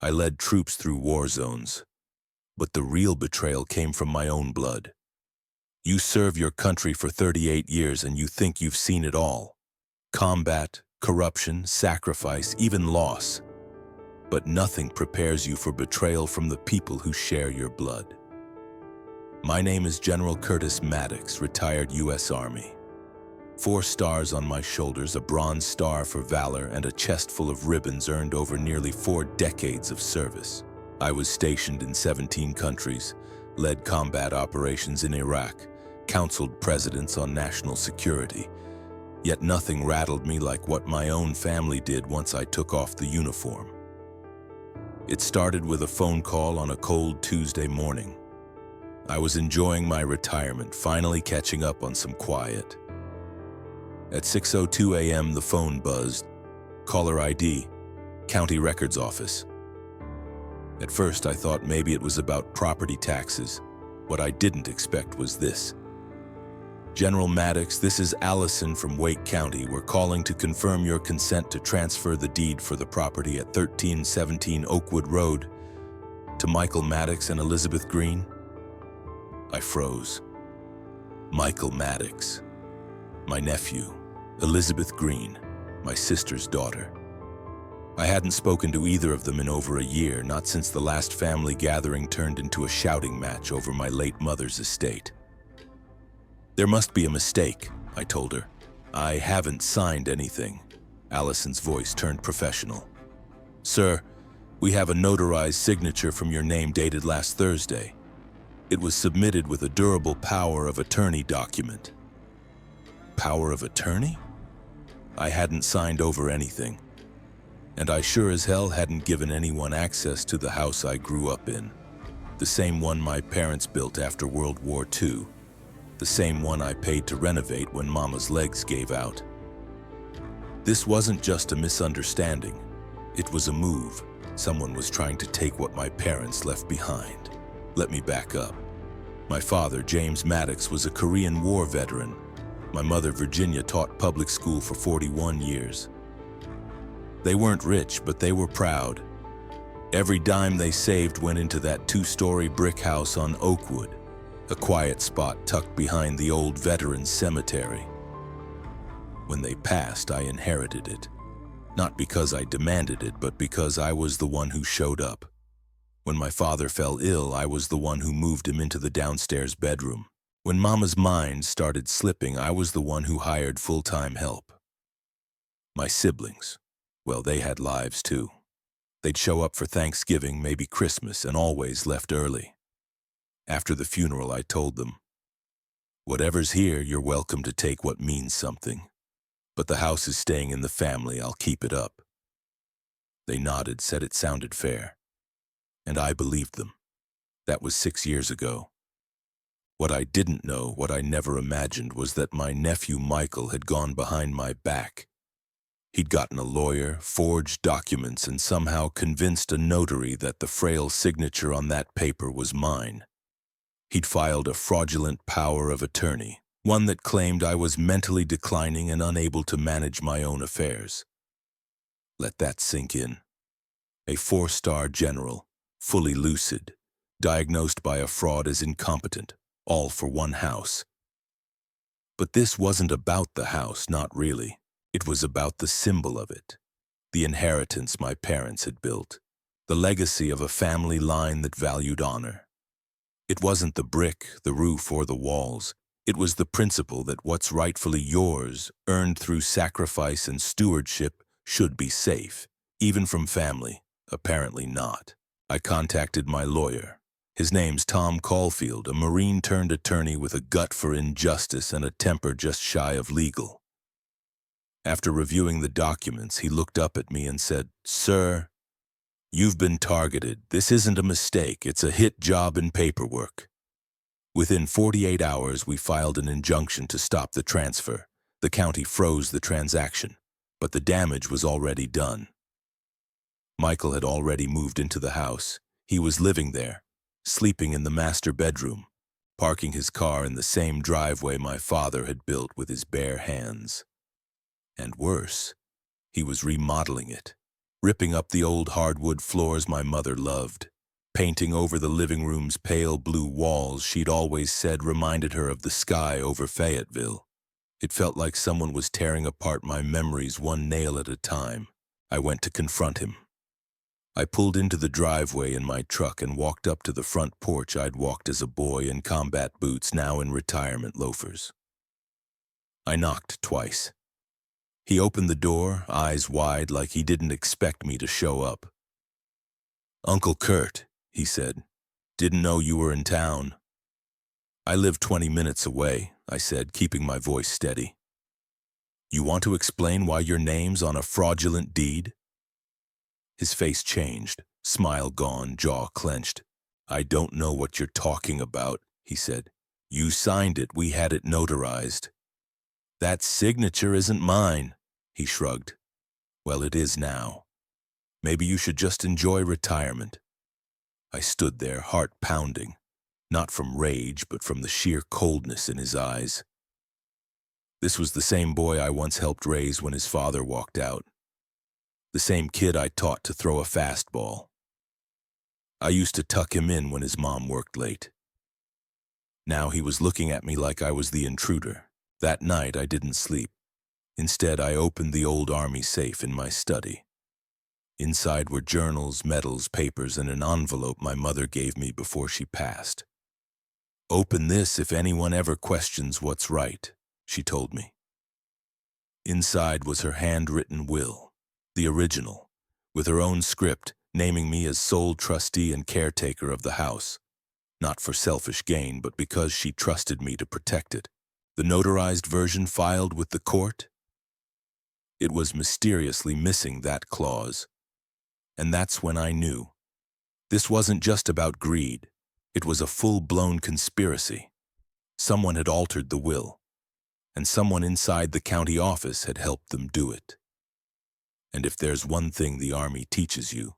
I led troops through war zones. But the real betrayal came from my own blood. You serve your country for 38 years and you think you've seen it all. Combat, corruption, sacrifice, even loss. But nothing prepares you for betrayal from the people who share your blood. My name is General Curtis Maddox, retired U.S. Army. 4 stars on my shoulders, a bronze star for valor, and a chest full of ribbons earned over nearly 4 decades of service. I was stationed in 17 countries, led combat operations in Iraq, counseled presidents on national security. Yet nothing rattled me like what my own family did once I took off the uniform. It started with a phone call on a cold Tuesday morning. I was enjoying my retirement, finally catching up on some quiet. At 6:02 a.m. the phone buzzed. Caller ID, County Records Office. At first I thought maybe it was about property taxes. What I didn't expect was this. General Maddox, this is Allison from Wake County. We're calling to confirm your consent to transfer the deed for the property at 1317 Oakwood Road to Michael Maddox and Elizabeth Green. I froze. Michael Maddox, my nephew, Elizabeth Green, my sister's daughter. I hadn't spoken to either of them in over a year, not since the last family gathering turned into a shouting match over my late mother's estate. There must be a mistake, I told her. I haven't signed anything. Allison's voice turned professional. Sir, we have a notarized signature from your name dated last Thursday. It was submitted with a durable power of attorney document. Power of attorney? I hadn't signed over anything. And I sure as hell hadn't given anyone access to the house I grew up in. The same one my parents built after World War II. The same one I paid to renovate when Mama's legs gave out. This wasn't just a misunderstanding. It was a move. Someone was trying to take what my parents left behind. Let me back up. My father, James Maddox, was a Korean War veteran. My mother, Virginia, taught public school for 41 years. They weren't rich, but they were proud. Every dime they saved went into that 2-story brick house on Oakwood, a quiet spot tucked behind the old veterans' cemetery. When they passed, I inherited it. Not because I demanded it, but because I was the one who showed up. When my father fell ill, I was the one who moved him into the downstairs bedroom. When Mama's mind started slipping, I was the one who hired full-time help. My siblings, well, they had lives too. They'd show up for Thanksgiving, maybe Christmas, and always left early. After the funeral, I told them, whatever's here, you're welcome to take what means something. But the house is staying in the family, I'll keep it up. They nodded, said it sounded fair. And I believed them. That was 6 years ago. What I didn't know, what I never imagined, was that my nephew Michael had gone behind my back. He'd gotten a lawyer, forged documents, and somehow convinced a notary that the frail signature on that paper was mine. He'd filed a fraudulent power of attorney, one that claimed I was mentally declining and unable to manage my own affairs. Let that sink in. A 4-star general, fully lucid, diagnosed by a fraud as incompetent, all for one house. But this wasn't about the house, not really. It was about the symbol of it, the inheritance my parents had built, the legacy of a family line that valued honor. It wasn't the brick, the roof, or the walls. It was the principle that what's rightfully yours, earned through sacrifice and stewardship, should be safe, even from family. Apparently not. I contacted my lawyer. His name's Tom Caulfield, a Marine-turned-attorney with a gut for injustice and a temper just shy of legal. After reviewing the documents, he looked up at me and said, "Sir, you've been targeted. This isn't a mistake. It's a hit job in paperwork." Within 48 hours, we filed an injunction to stop the transfer. The county froze the transaction, but the damage was already done. Michael had already moved into the house. He was living there, sleeping in the master bedroom, parking his car in the same driveway my father had built with his bare hands. And worse, he was remodeling it. ripping up the old hardwood floors my mother loved, painting over the living room's pale blue walls she'd always said reminded her of the sky over Fayetteville. It felt like someone was tearing apart my memories one nail at a time. I went to confront him. I pulled into the driveway in my truck and walked up to the front porch I'd walked as a boy in combat boots, now in retirement loafers. I knocked twice. He opened the door, eyes wide, like he didn't expect me to show up. "Uncle Kurt," he said, "didn't know you were in town." "I live 20 minutes away," I said, keeping my voice steady. "You want to explain why your name's on a fraudulent deed?" His face changed, smile gone, jaw clenched. "I don't know what you're talking about," he said. "You signed it, we had it notarized." "That signature isn't mine," he shrugged. "Well, it is now. Maybe you should just enjoy retirement." I stood there, heart pounding, not from rage, but from the sheer coldness in his eyes. This was the same boy I once helped raise when his father walked out. The same kid I taught to throw a fastball. I used to tuck him in when his mom worked late. Now he was looking at me like I was the intruder. That night I didn't sleep. Instead, I opened the old army safe in my study. Inside were journals, medals, papers, and an envelope my mother gave me before she passed. "Open this if anyone ever questions what's right," she told me. Inside was her handwritten will, the original, with her own script naming me as sole trustee and caretaker of the house, not for selfish gain, but because she trusted me to protect it. The notarized version filed with the court? It was mysteriously missing that clause. And that's when I knew. This wasn't just about greed. It was a full-blown conspiracy. Someone had altered the will, and someone inside the county office had helped them do it. And if there's one thing the Army teaches you,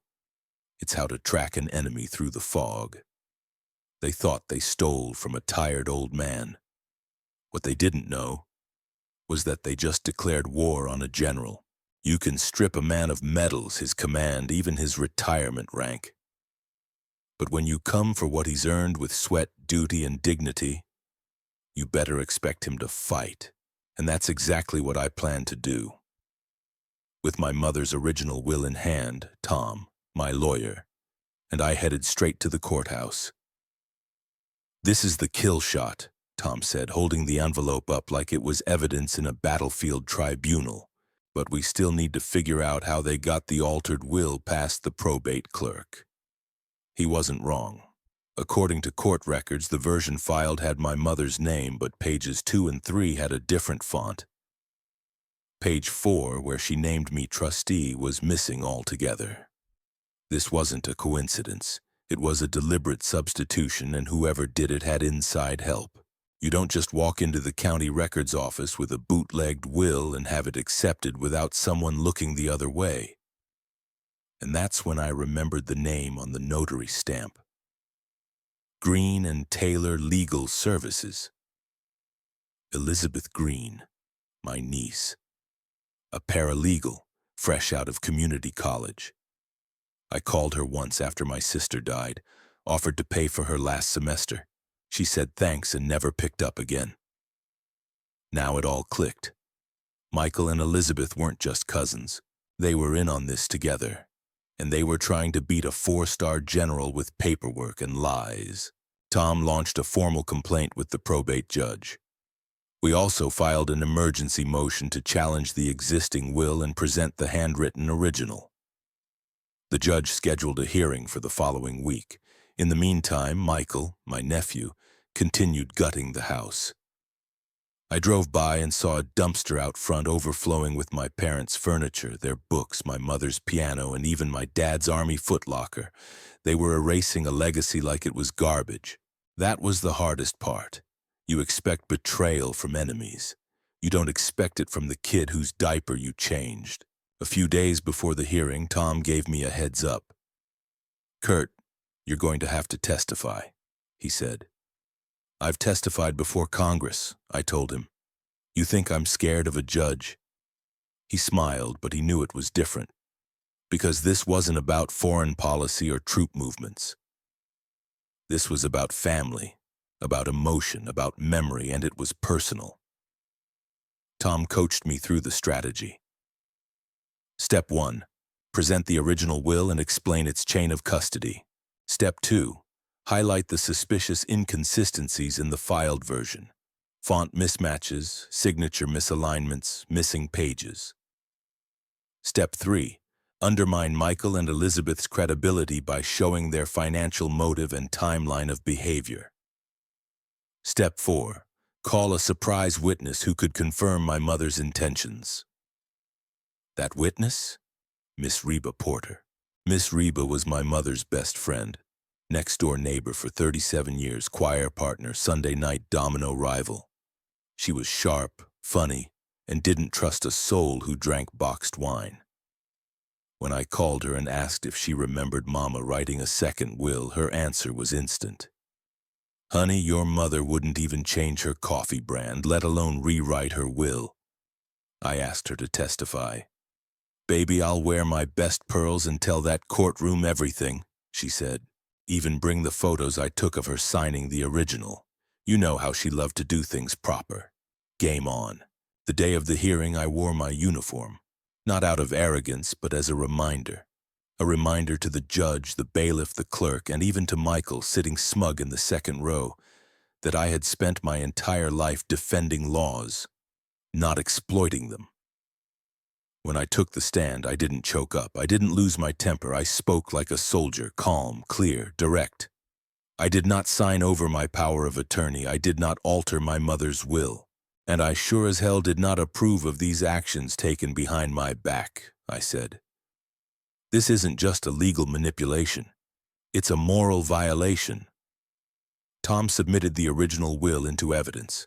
it's how to track an enemy through the fog. They thought they stole from a tired old man. What they didn't know was that they just declared war on a general. You can strip a man of medals, his command, even his retirement rank. But when you come for what he's earned with sweat, duty, and dignity, you better expect him to fight. And that's exactly what I plan to do. With my mother's original will in hand, Tom, my lawyer, and I headed straight to the courthouse. "This is the kill shot," Tom said, holding the envelope up like it was evidence in a battlefield tribunal. "But we still need to figure out how they got the altered will past the probate clerk." He wasn't wrong. According to court records, the version filed had my mother's name, but pages 2 and 3 had a different font. Page 4, where she named me trustee, was missing altogether. This wasn't a coincidence. It was a deliberate substitution, and whoever did it had inside help. You don't just walk into the county records office with a bootlegged will and have it accepted without someone looking the other way. And that's when I remembered the name on the notary stamp. Green and Taylor Legal Services. Elizabeth Green, my niece. A paralegal, fresh out of community college. I called her once after my sister died, offered to pay for her last semester. She said thanks and never picked up again. Now it all clicked. Michael and Elizabeth weren't just cousins. They were in on this together, and they were trying to beat a 4-star general with paperwork and lies. Tom launched a formal complaint with the probate judge. We also filed an emergency motion to challenge the existing will and present the handwritten original. The judge scheduled a hearing for the following week. In the meantime, Michael, my nephew, continued gutting the house. I drove by and saw a dumpster out front overflowing with my parents' furniture, their books, my mother's piano, and even my dad's army footlocker. They were erasing a legacy like it was garbage. That was the hardest part. You expect betrayal from enemies. You don't expect it from the kid whose diaper you changed. A few days before the hearing, Tom gave me a heads up. "Kurt, you're going to have to testify," he said. "I've testified before Congress," I told him. "You think I'm scared of a judge?" He smiled, but he knew it was different. Because this wasn't about foreign policy or troop movements. This was about family, about emotion, about memory, and it was personal. Tom coached me through the strategy. Step 1. Present the original will and explain its chain of custody. Step 2. Highlight the suspicious inconsistencies in the filed version. Font mismatches, signature misalignments, missing pages. Step 3. Undermine Michael and Elizabeth's credibility by showing their financial motive and timeline of behavior. Step 4. Call a surprise witness who could confirm my mother's intentions. That witness? Miss Reba Porter. Miss Reba was my mother's best friend, next-door neighbor for 37 years, choir partner, Sunday night domino rival. She was sharp, funny, and didn't trust a soul who drank boxed wine. When I called her and asked if she remembered Mama writing a second will, her answer was instant. Honey, your mother wouldn't even change her coffee brand, let alone rewrite her will. I asked her to testify. Baby, I'll wear my best pearls and tell that courtroom everything, she said. Even bring the photos I took of her signing the original. You know how she loved to do things proper. Game on. The day of the hearing, I wore my uniform. Not out of arrogance, but as a reminder. A reminder to the judge, the bailiff, the clerk, and even to Michael, sitting smug in the second row, that I had spent my entire life defending laws, not exploiting them. When I took the stand, I didn't choke up. I didn't lose my temper. I spoke like a soldier, calm, clear, direct. I did not sign over my power of attorney. I did not alter my mother's will. And I sure as hell did not approve of these actions taken behind my back, I said. This isn't just a legal manipulation. It's a moral violation. Tom submitted the original will into evidence.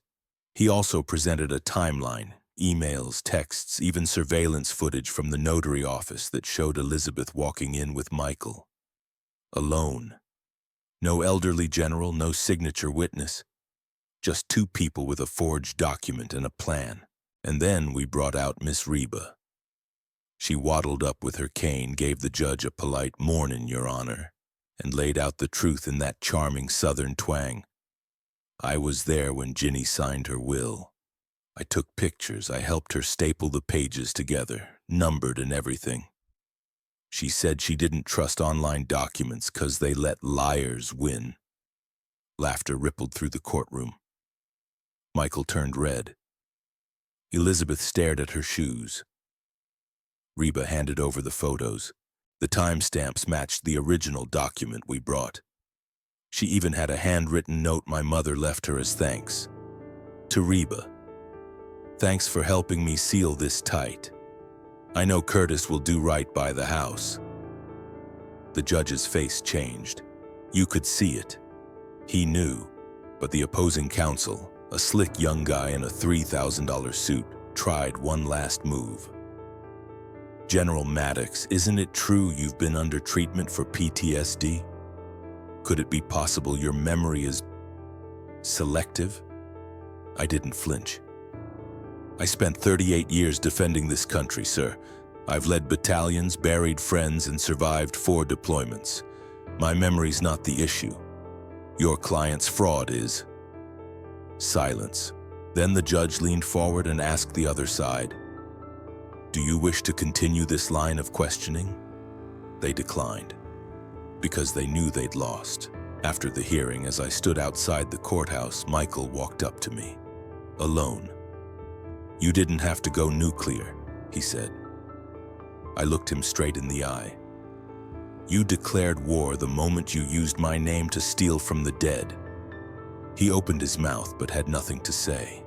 He also presented a timeline, emails, texts, even surveillance footage from the notary office that showed Elizabeth walking in with Michael. Alone. No elderly general, no signature witness. Just two people with a forged document and a plan. And then we brought out Miss Reba. She waddled up with her cane, gave the judge a polite "Mornin', Your Honor," and laid out the truth in that charming southern twang. I was there when Ginny signed her will. I took pictures. I helped her staple the pages together, numbered and everything. She said she didn't trust online documents 'cause they let liars win. Laughter rippled through the courtroom. Michael turned red. Elizabeth stared at her shoes. Reba handed over the photos. The timestamps matched the original document we brought. She even had a handwritten note my mother left her as thanks. To Reba. Thanks for helping me seal this tight. I know Curtis will do right by the house. The judge's face changed. You could see it. He knew, but the opposing counsel, a slick young guy in a $3,000 suit, tried one last move. General Maddox, isn't it true you've been under treatment for PTSD? Could it be possible your memory is selective? I didn't flinch. I spent 38 years defending this country, sir. I've led battalions, buried friends, and survived 4 deployments. My memory's not the issue. Your client's fraud is. Silence. Then the judge leaned forward and asked the other side, do you wish to continue this line of questioning? They declined, because they knew they'd lost. After the hearing, as I stood outside the courthouse, Michael walked up to me, alone. You didn't have to go nuclear, he said. I looked him straight in the eye. You declared war the moment you used my name to steal from the dead. He opened his mouth but had nothing to say.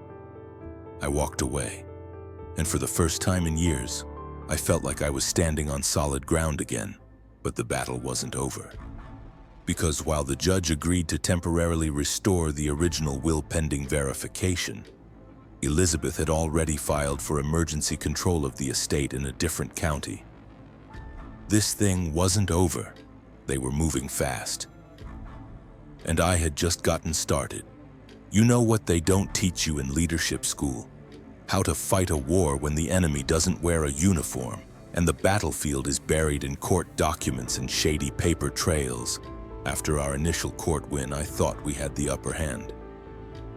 I walked away. And for the first time in years, I felt like I was standing on solid ground again, but the battle wasn't over. Because while the judge agreed to temporarily restore the original will pending verification, Elizabeth had already filed for emergency control of the estate in a different county. This thing wasn't over. They were moving fast. And I had just gotten started. You know what they don't teach you in leadership school? How to fight a war when the enemy doesn't wear a uniform and the battlefield is buried in court documents and shady paper trails. After our initial court win, I thought we had the upper hand.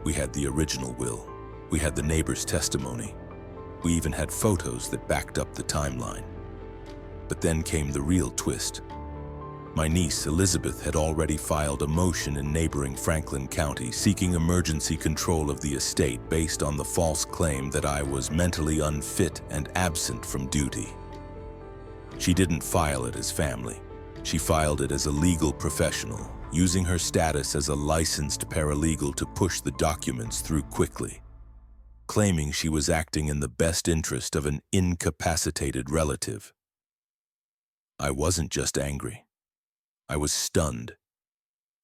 We had the original will. We had the neighbor's testimony. We even had photos that backed up the timeline. But then came the real twist. My niece, Elizabeth, had already filed a motion in neighboring Franklin County seeking emergency control of the estate based on the false claim that I was mentally unfit and absent from duty. She didn't file it as family. She filed it as a legal professional, using her status as a licensed paralegal to push the documents through quickly, claiming she was acting in the best interest of an incapacitated relative. I wasn't just angry. I was stunned.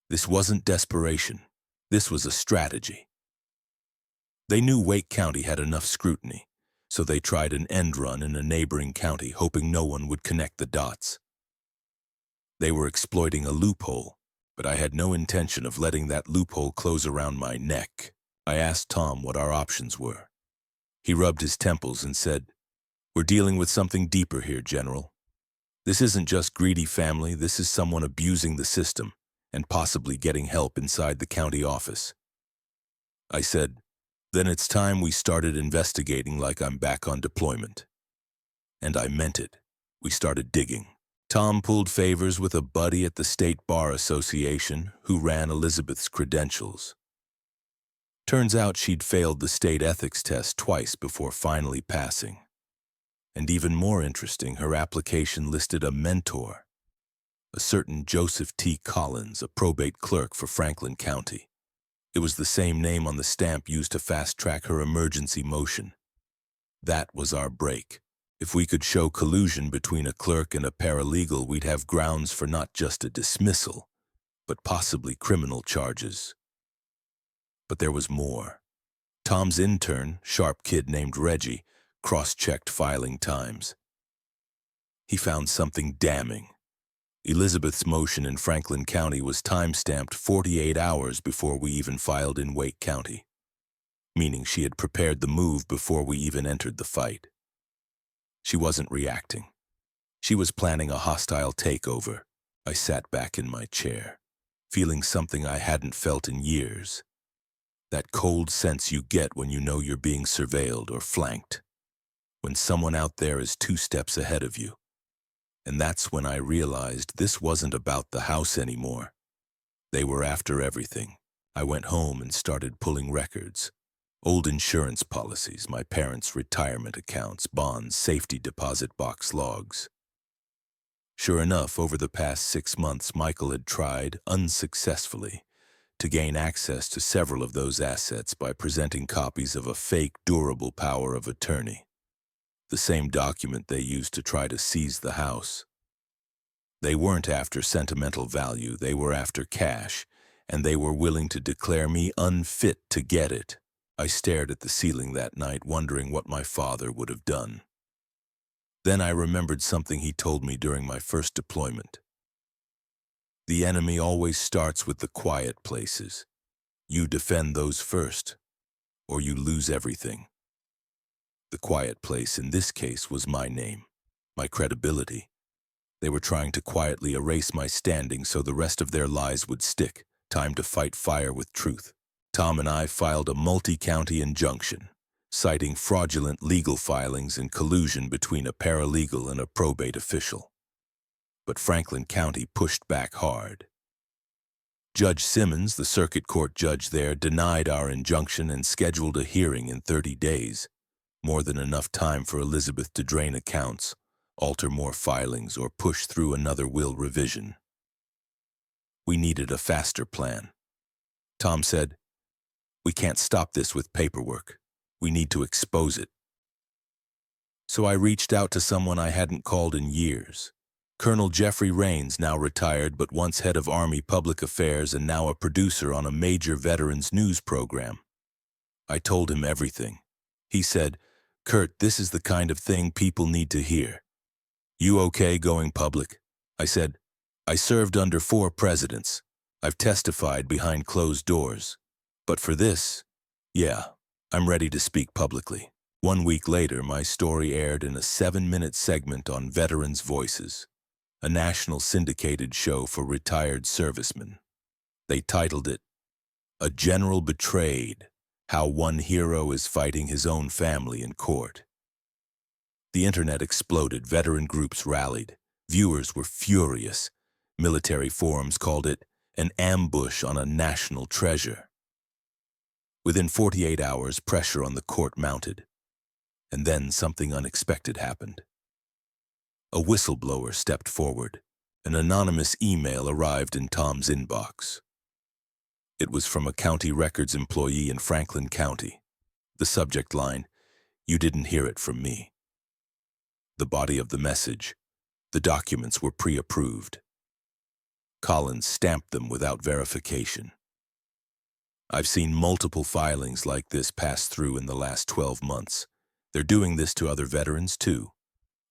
This wasn't desperation. This was a strategy. They knew Wake County had enough scrutiny, so they tried an end run in a neighboring county, hoping no one would connect the dots. They were exploiting a loophole, but I had no intention of letting that loophole close around my neck. I asked Tom what our options were. He rubbed his temples and said, "We're dealing with something deeper here, General. This isn't just greedy family, this is someone abusing the system and possibly getting help inside the county office." I said, "Then it's time we started investigating like I'm back on deployment." And I meant it. We started digging. Tom pulled favors with a buddy at the State Bar Association who ran Elizabeth's credentials. Turns out she'd failed the state ethics test twice before finally passing. And even more interesting, her application listed a mentor, a certain Joseph T. Collins, a probate clerk for Franklin County. It was the same name on the stamp used to fast-track her emergency motion. That was our break. If we could show collusion between a clerk and a paralegal, we'd have grounds for not just a dismissal, but possibly criminal charges. But there was more. Tom's intern, sharp kid named Reggie, cross-checked filing times. He found something damning. Elizabeth's motion in Franklin County was time-stamped 48 hours before we even filed in Wake County, meaning she had prepared the move before we even entered the fight. She wasn't reacting. She was planning a hostile takeover. I sat back in my chair, feeling something I hadn't felt in years. That cold sense you get when you know you're being surveilled or flanked, when someone out there is 2 steps ahead of you. And that's when I realized this wasn't about the house anymore. They were after everything. I went home and started pulling records. Old insurance policies, my parents' retirement accounts, bonds, safety deposit box logs. Sure enough, over the past 6 months, Michael had tried, unsuccessfully, to gain access to several of those assets by presenting copies of a fake durable power of attorney, the same document they used to try to seize the house. They weren't after sentimental value, they were after cash, and they were willing to declare me unfit to get it. I stared at the ceiling that night, wondering what my father would have done. Then I remembered something he told me during my first deployment. The enemy always starts with the quiet places. You defend those first, or you lose everything. The quiet place in this case was my name, my credibility. They were trying to quietly erase my standing so the rest of their lies would stick. Time to fight fire with truth. Tom and I filed a multi-county injunction, citing fraudulent legal filings and collusion between a paralegal and a probate official. But Franklin County pushed back hard. Judge Simmons, the circuit court judge there, denied our injunction and scheduled a hearing in 30 days, more than enough time for Elizabeth to drain accounts, alter more filings, or push through another will revision. We needed a faster plan. Tom said, "We can't stop this with paperwork. We need to expose it." So I reached out to someone I hadn't called in years. Colonel Jeffrey Raines, now retired but once head of Army Public Affairs and now a producer on a major veterans news program. I told him everything. He said, "Kurt, this is the kind of thing people need to hear. You okay going public?" I said, "I served under 4 presidents. I've testified behind closed doors. But for this, yeah, I'm ready to speak publicly." 1 week later, my story aired in a 7-minute segment on Veterans Voices, a national syndicated show for retired servicemen. They titled it, "A General Betrayed: How One Hero is Fighting His Own Family in Court." The internet exploded, veteran groups rallied, viewers were furious. Military forums called it an ambush on a national treasure. Within 48 hours, pressure on the court mounted. And then something unexpected happened. A whistleblower stepped forward. An anonymous email arrived in Tom's inbox. It was from a county records employee in Franklin County. The subject line, "You didn't hear it from me." The body of the message, the documents were pre-approved. Collins stamped them without verification. I've seen multiple filings like this pass through in the last 12 months. They're doing this to other veterans too.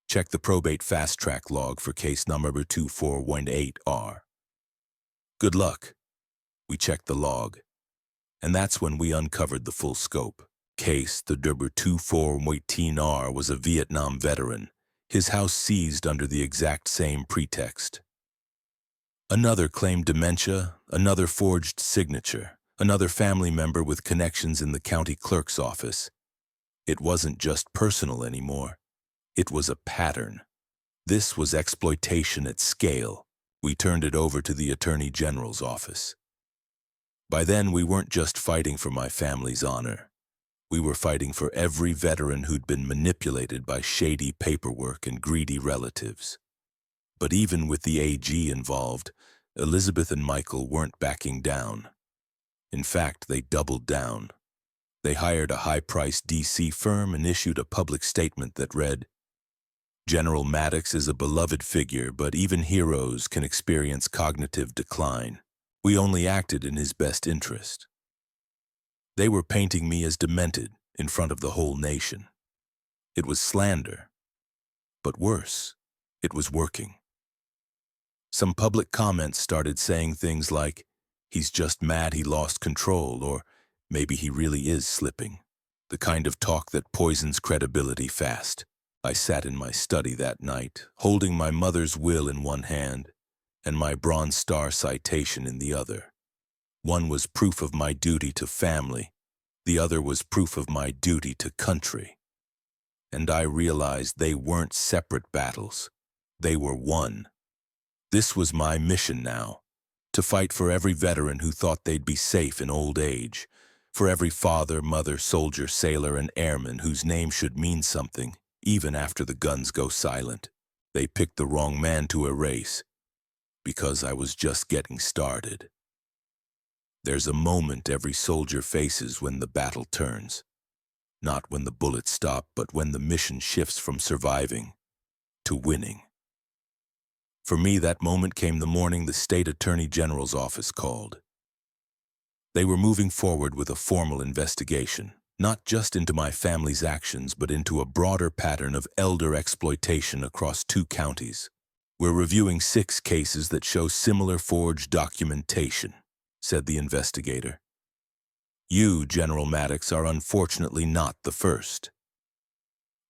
Check the probate fast-track log for case number 2418R. Good luck. We checked the log, and that's when we uncovered the full scope. Case the number 2418R was a Vietnam veteran, his house seized under the exact same pretext. Another claimed dementia, another forged signature, another family member with connections in the county clerk's office. It wasn't just personal anymore. It was a pattern. This was exploitation at scale. We turned it over to the Attorney General's office. By then, we weren't just fighting for my family's honor. We were fighting for every veteran who'd been manipulated by shady paperwork and greedy relatives. But even with the AG involved, Elizabeth and Michael weren't backing down. In fact, they doubled down. They hired a high-priced DC firm and issued a public statement that read, "General Maddox is a beloved figure, but even heroes can experience cognitive decline. We only acted in his best interest." They were painting me as demented in front of the whole nation. It was slander. But worse, it was working. Some public comments started saying things like, "He's just mad he lost control," or "Maybe he really is slipping." The kind of talk that poisons credibility fast. I sat in my study that night, holding my mother's will in one hand and my Bronze Star citation in the other. One was proof of my duty to family. The other was proof of my duty to country. And I realized they weren't separate battles. They were one. This was my mission now, to fight for every veteran who thought they'd be safe in old age, for every father, mother, soldier, sailor, and airman whose name should mean something, even after the guns go silent. They picked the wrong man to erase, because I was just getting started. There's a moment every soldier faces when the battle turns. Not when the bullets stop, but when the mission shifts from surviving to winning. For me, that moment came the morning the State Attorney General's office called. They were moving forward with a formal investigation, not just into my family's actions, but into a broader pattern of elder exploitation across 2 counties. "We're reviewing 6 cases that show similar forged documentation," said the investigator. "You, General Maddox, are unfortunately not the first."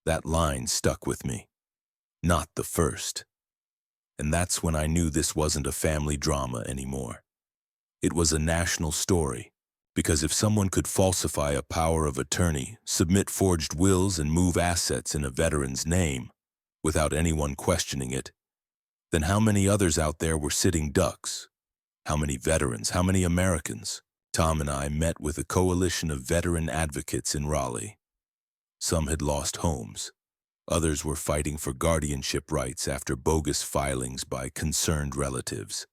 That line stuck with me. Not the first. And that's when I knew this wasn't a family drama anymore. It was a national story, because if someone could falsify a power of attorney, submit forged wills, and move assets in a veteran's name without anyone questioning it, then how many others out there were sitting ducks? How many veterans? How many Americans? Tom and I met with a coalition of veteran advocates in Raleigh. Some had lost homes. Others were fighting for guardianship rights after bogus filings by concerned relatives.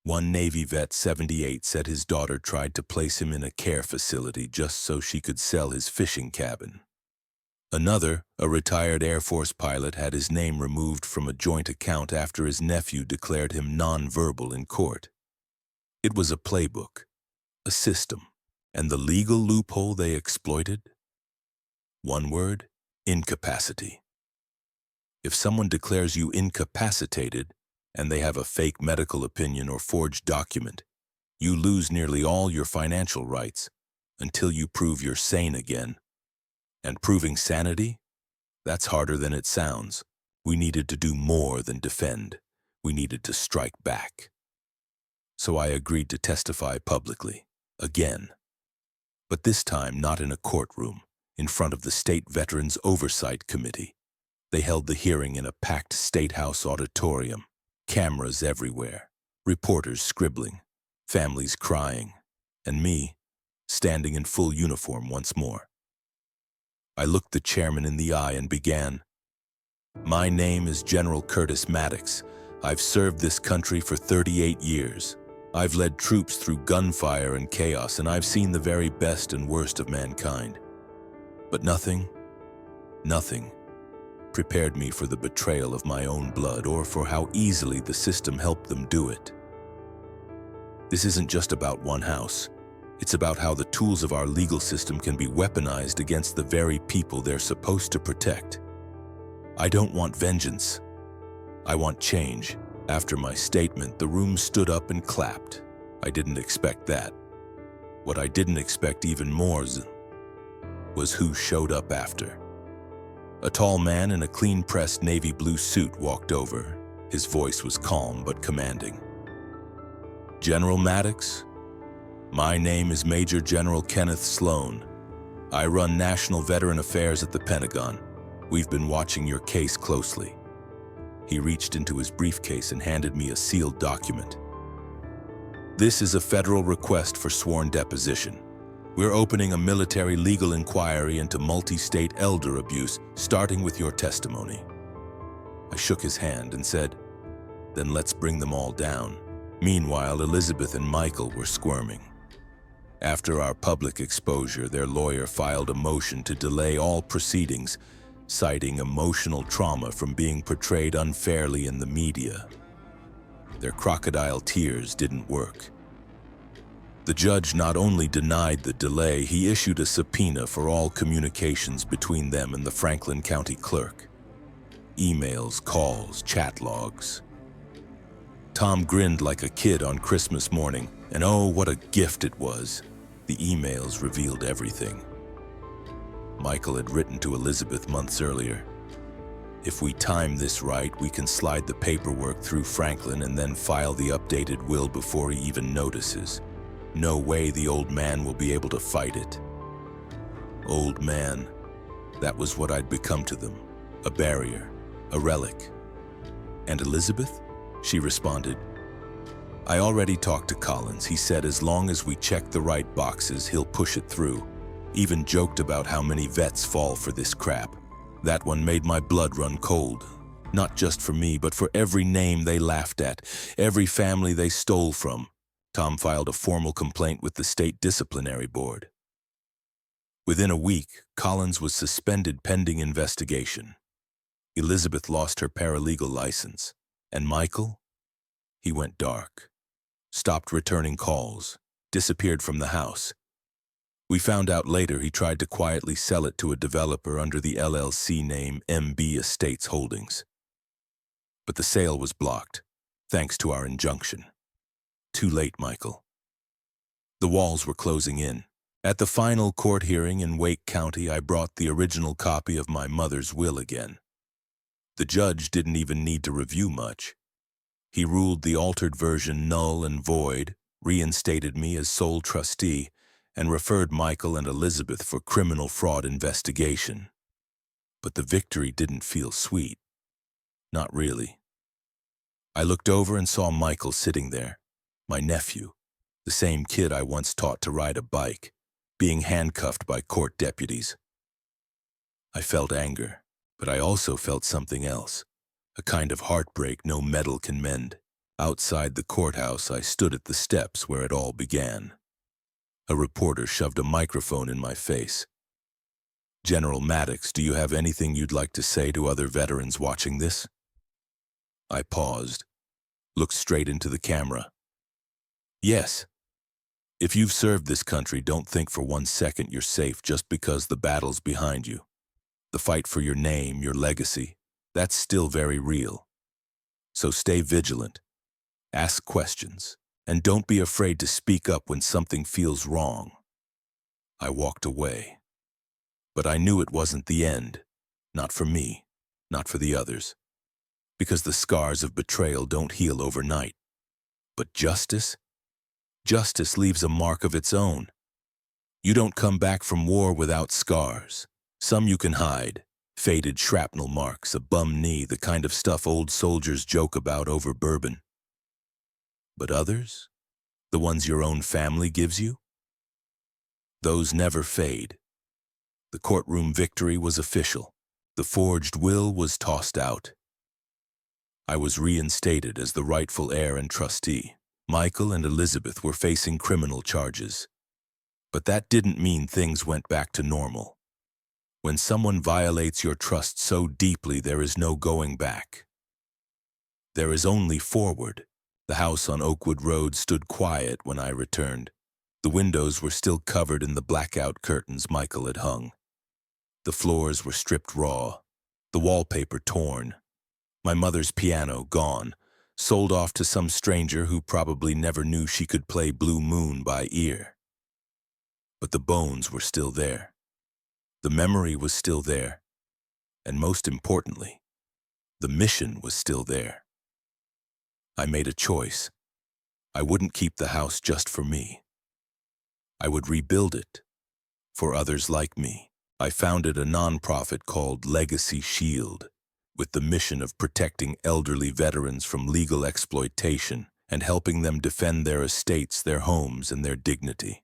One Navy vet, 78, said his daughter tried to place him in a care facility just so she could sell his fishing cabin. Another, a retired Air Force pilot, had his name removed from a joint account after his nephew declared him nonverbal in court. It was a playbook, a system, and the legal loophole they exploited? One word: incapacity. If someone declares you incapacitated, and they have a fake medical opinion or forged document, you lose nearly all your financial rights until you prove you're sane again. And proving sanity? That's harder than it sounds. We needed to do more than defend. We needed to strike back. So I agreed to testify publicly, again. But this time not in a courtroom, in front of the State Veterans Oversight Committee. They held the hearing in a packed State House auditorium, cameras everywhere, reporters scribbling, families crying, and me, standing in full uniform once more. I looked the chairman in the eye and began, "My name is General Curtis Maddox. I've served this country for 38 years. I've led troops through gunfire and chaos, and I've seen the very best and worst of mankind. But nothing prepared me for the betrayal of my own blood or for how easily the system helped them do it. This isn't just about one house. It's about how the tools of our legal system can be weaponized against the very people they're supposed to protect. I don't want vengeance. I want change." After my statement, the room stood up and clapped. I didn't expect that. What I didn't expect even more was who showed up after. A tall man in a clean-pressed navy blue suit walked over. His voice was calm but commanding. "General Maddox, my name is Major General Kenneth Sloan. I run National Veteran Affairs at the Pentagon. We've been watching your case closely." He reached into his briefcase and handed me a sealed document. "This is a federal request for sworn deposition. We're opening a military legal inquiry into multi-state elder abuse, starting with your testimony." I shook his hand and said, "Then let's bring them all down." Meanwhile, Elizabeth and Michael were squirming. After our public exposure, their lawyer filed a motion to delay all proceedings, citing emotional trauma from being portrayed unfairly in the media. Their crocodile tears didn't work. The judge not only denied the delay, he issued a subpoena for all communications between them and the Franklin County clerk. Emails, calls, chat logs. Tom grinned like a kid on Christmas morning, and oh, what a gift it was. The emails revealed everything. Michael had written to Elizabeth months earlier. "If we time this right, we can slide the paperwork through Franklin and then file the updated will before he even notices. No way the old man will be able to fight it." Old man. That was what I'd become to them. A barrier, a relic. "And Elizabeth?" She responded, "I already talked to Collins. He said as long as we check the right boxes, he'll push it through. Even joked about how many vets fall for this crap. That one made my blood run cold. Not just for me, but for every name they laughed at, every family they stole from." Tom filed a formal complaint with the State Disciplinary Board. Within a week, Collins was suspended pending investigation. Elizabeth lost her paralegal license. And Michael? He went dark. Stopped returning calls. Disappeared from the house. We found out later he tried to quietly sell it to a developer under the LLC name MB Estates Holdings. But the sale was blocked, thanks to our injunction. Too late, Michael. The walls were closing in. At the final court hearing in Wake County, I brought the original copy of my mother's will again. The judge didn't even need to review much. He ruled the altered version null and void, reinstated me as sole trustee, and referred Michael and Elizabeth for criminal fraud investigation. But the victory didn't feel sweet. Not really. I looked over and saw Michael sitting there, my nephew, the same kid I once taught to ride a bike, being handcuffed by court deputies. I felt anger, but I also felt something else, a kind of heartbreak no metal can mend. Outside the courthouse, I stood at the steps where it all began. A reporter shoved a microphone in my face. "General Maddox, do you have anything you'd like to say to other veterans watching this?" I paused, looked straight into the camera. "Yes. If you've served this country, don't think for 1 second you're safe just because the battle's behind you. The fight for your name, your legacy, that's still very real. So stay vigilant, ask questions, and don't be afraid to speak up when something feels wrong." I walked away. But I knew it wasn't the end. Not for me, not for the others. Because the scars of betrayal don't heal overnight. But justice? Justice leaves a mark of its own. You don't come back from war without scars. Some you can hide. Faded shrapnel marks, a bum knee, the kind of stuff old soldiers joke about over bourbon. But others? The ones your own family gives you? Those never fade. The courtroom victory was official. The forged will was tossed out. I was reinstated as the rightful heir and trustee. Michael and Elizabeth were facing criminal charges. But that didn't mean things went back to normal. When someone violates your trust so deeply, there is no going back. There is only forward. The house on Oakwood Road stood quiet when I returned. The windows were still covered in the blackout curtains Michael had hung. The floors were stripped raw, the wallpaper torn. My mother's piano gone, sold off to some stranger who probably never knew she could play Blue Moon by ear. But the bones were still there. The memory was still there. And most importantly, the mission was still there. I made a choice. I wouldn't keep the house just for me. I would rebuild it for others like me. I founded a nonprofit called Legacy Shield, with the mission of protecting elderly veterans from legal exploitation and helping them defend their estates, their homes, and their dignity.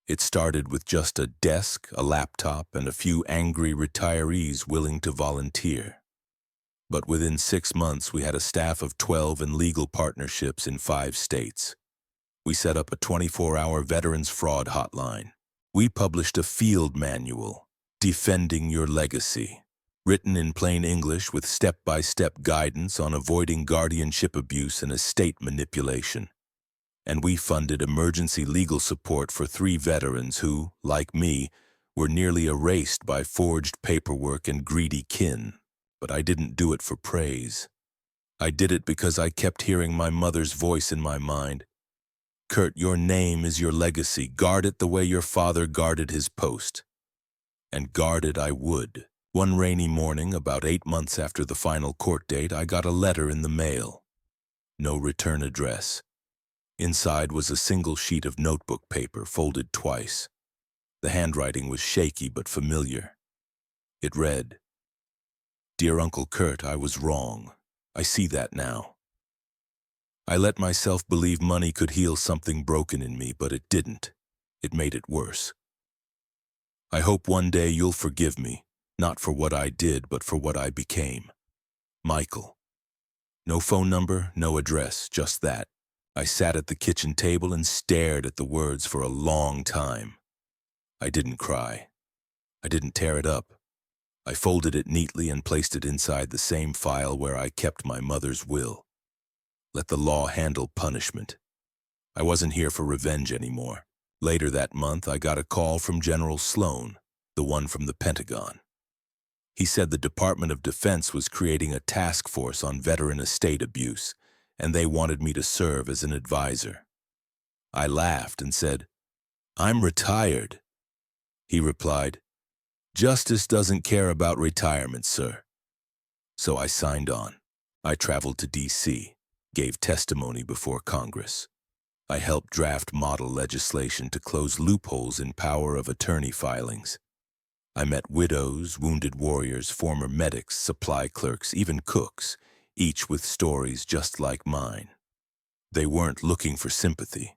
It started with just a desk, a laptop, and a few angry retirees willing to volunteer. But within 6 months, we had a staff of 12 and legal partnerships in 5 states. We set up a 24-hour veterans fraud hotline. We published a field manual, Defending Your Legacy, written in plain English with step-by-step guidance on avoiding guardianship abuse and estate manipulation. And we funded emergency legal support for 3 veterans who, like me, were nearly erased by forged paperwork and greedy kin. But I didn't do it for praise. I did it because I kept hearing my mother's voice in my mind. Kurt, your name is your legacy. Guard it the way your father guarded his post. And guard it I would. One rainy morning, about 8 months after the final court date, I got a letter in the mail. No return address. Inside was a single sheet of notebook paper, folded twice. The handwriting was shaky but familiar. It read, "Dear Uncle Kurt, I was wrong. I see that now. I let myself believe money could heal something broken in me, but it didn't. It made it worse. I hope one day you'll forgive me, not for what I did, but for what I became. Michael." No phone number, no address, just that. I sat at the kitchen table and stared at the words for a long time. I didn't cry. I didn't tear it up. I folded it neatly and placed it inside the same file where I kept my mother's will. Let the law handle punishment. I wasn't here for revenge anymore. Later that month, I got a call from General Sloan, the one from the Pentagon. He said the Department of Defense was creating a task force on veteran estate abuse, and they wanted me to serve as an advisor. I laughed and said, "I'm retired." He replied, "Justice doesn't care about retirement, sir." So I signed on. I traveled to D.C., gave testimony before Congress. I helped draft model legislation to close loopholes in power of attorney filings. I met widows, wounded warriors, former medics, supply clerks, even cooks, each with stories just like mine. They weren't looking for sympathy.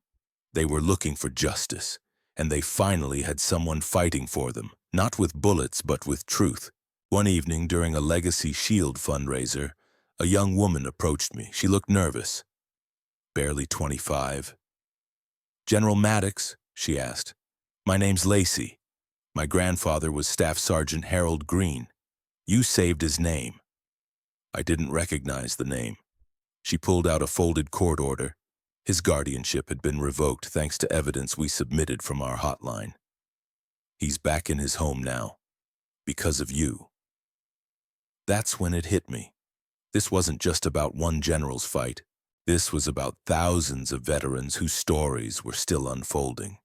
They were looking for justice, and they finally had someone fighting for them, not with bullets but with truth. One evening during a Legacy Shield fundraiser, a young woman approached me. She looked nervous, barely 25. "General Maddox?" she asked. "My name's Lacey. My grandfather was Staff Sergeant Harold Green. You saved his name." I didn't recognize the name. She pulled out a folded court order. His guardianship had been revoked thanks to evidence we submitted from our hotline. He's back in his home now, because of you. That's when it hit me. This wasn't just about one general's fight. This was about thousands of veterans whose stories were still unfolding,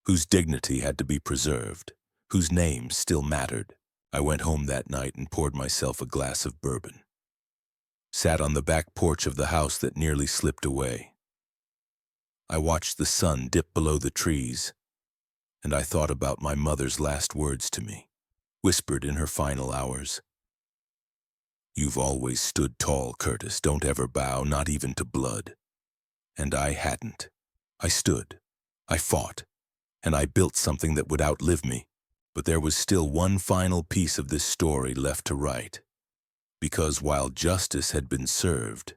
whose dignity had to be preserved, whose name still mattered. I went home that night and poured myself a glass of bourbon. Sat on the back porch of the house that nearly slipped away. I watched the sun dip below the trees, and I thought about my mother's last words to me, whispered in her final hours. "You've always stood tall, Curtis. Don't ever bow, not even to blood." And I hadn't. I stood. I fought. And I built something that would outlive me. But there was still one final piece of this story left to write. Because while justice had been served,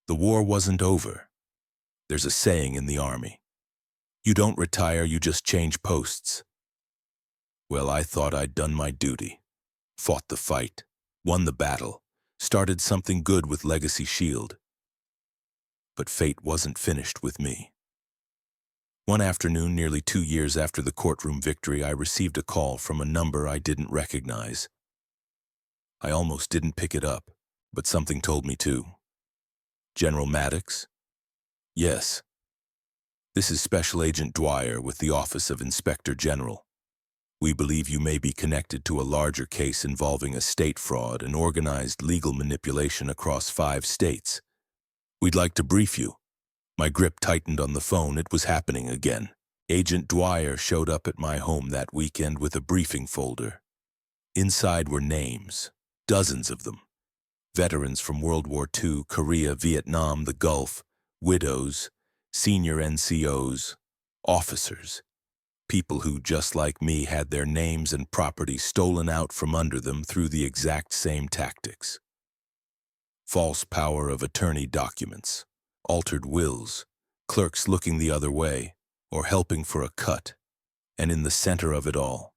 the war wasn't over. There's a saying in the Army. You don't retire, you just change posts. Well, I thought I'd done my duty. Fought the fight. Won the battle. Started something good with Legacy Shield. But fate wasn't finished with me. One afternoon, nearly 2 years after the courtroom victory, I received a call from a number I didn't recognize. I almost didn't pick it up, but something told me to. General Maddox? Yes. This is Special Agent Dwyer with the Office of Inspector General. We believe you may be connected to a larger case involving estate fraud and organized legal manipulation across 5 states. We'd like to brief you. My grip tightened on the phone. It was happening again. Agent Dwyer showed up at my home that weekend with a briefing folder. Inside were names, dozens of them. Veterans from World War II, Korea, Vietnam, the Gulf, widows, senior NCOs, officers. People who, just like me, had their names and property stolen out from under them through the exact same tactics. False power of attorney documents, altered wills, clerks looking the other way, or helping for a cut, and in the center of it all,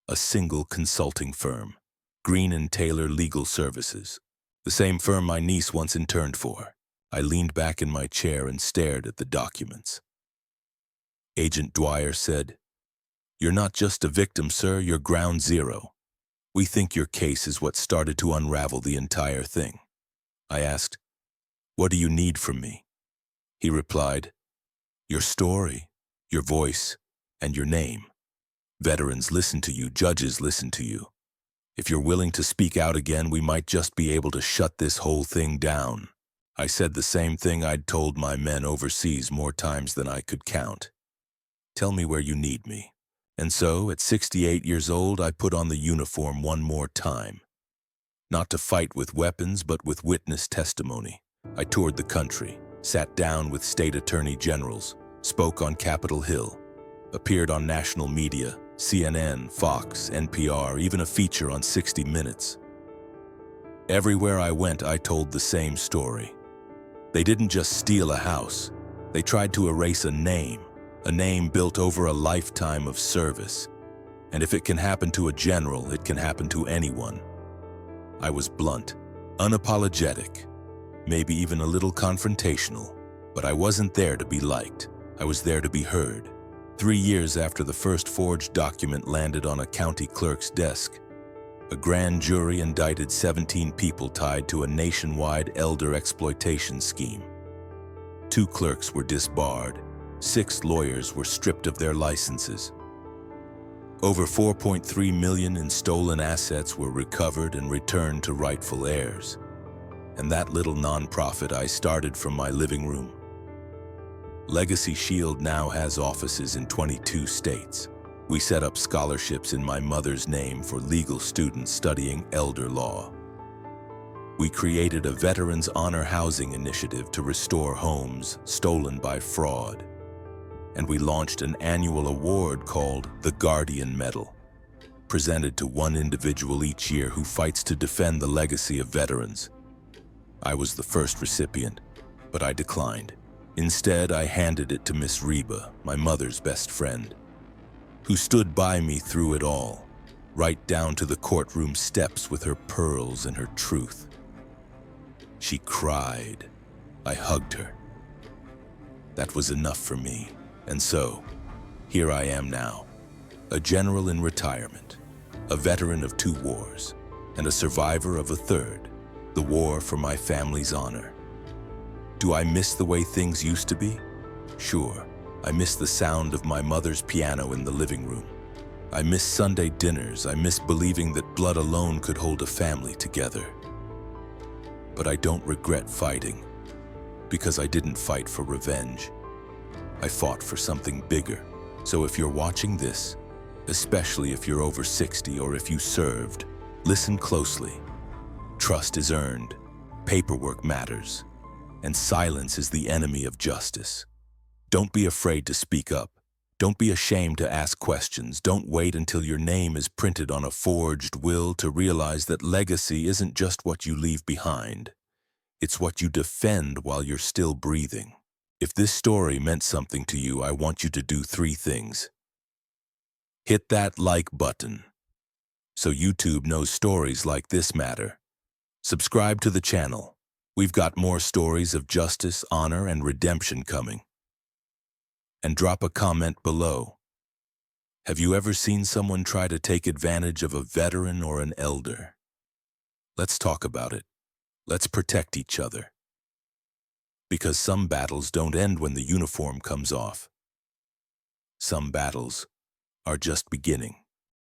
a single consulting firm, Green & Taylor Legal Services, the same firm my niece once interned for. I leaned back in my chair and stared at the documents. Agent Dwyer said, "You're not just a victim, sir, you're ground zero. We think your case is what started to unravel the entire thing." I asked, "What do you need from me?" He replied, "Your story, your voice, and your name. Veterans listen to you, judges listen to you. If you're willing to speak out again, we might just be able to shut this whole thing down." I said the same thing I'd told my men overseas more times than I could count. Tell me where you need me. And so, at 68 years old, I put on the uniform one more time. Not to fight with weapons, but with witness testimony. I toured the country, sat down with state attorney generals, spoke on Capitol Hill, appeared on national media, CNN, Fox, NPR, even a feature on 60 Minutes. Everywhere I went, I told the same story. They didn't just steal a house. They tried to erase a name built over a lifetime of service. And if it can happen to a general, it can happen to anyone. I was blunt, unapologetic, maybe even a little confrontational, but I wasn't there to be liked. I was there to be heard. 3 years after the first forged document landed on a county clerk's desk, a grand jury indicted 17 people tied to a nationwide elder exploitation scheme. 2 clerks were disbarred. 6 lawyers were stripped of their licenses. Over $4.3 million in stolen assets were recovered and returned to rightful heirs. And that little nonprofit I started from my living room. Legacy Shield now has offices in 22 states. We set up scholarships in my mother's name for legal students studying elder law. We created a Veterans Honor Housing Initiative to restore homes stolen by fraud. And we launched an annual award called the Guardian Medal, presented to one individual each year who fights to defend the legacy of veterans. I was the first recipient, but I declined. Instead, I handed it to Miss Reba, my mother's best friend, who stood by me through it all, right down to the courtroom steps with her pearls and her truth. She cried. I hugged her. That was enough for me. And so, here I am now, a general in retirement, a veteran of 2 wars, and a survivor of a third, the war for my family's honor. Do I miss the way things used to be? Sure, I miss the sound of my mother's piano in the living room, I miss Sunday dinners. I miss believing that blood alone could hold a family together. But I don't regret fighting, because I didn't fight for revenge. I fought for something bigger. So if you're watching this, especially if you're over 60 or if you served, listen closely. Trust is earned, paperwork matters, and silence is the enemy of justice. Don't be afraid to speak up. Don't be ashamed to ask questions. Don't wait until your name is printed on a forged will to realize that legacy isn't just what you leave behind. It's what you defend while you're still breathing. If this story meant something to you, I want you to do 3 things. Hit that like button, so YouTube knows stories like this matter. Subscribe to the channel. We've got more stories of justice, honor, and redemption coming. And drop a comment below. Have you ever seen someone try to take advantage of a veteran or an elder? Let's talk about it. Let's protect each other. Because some battles don't end when the uniform comes off. Some battles are just beginning.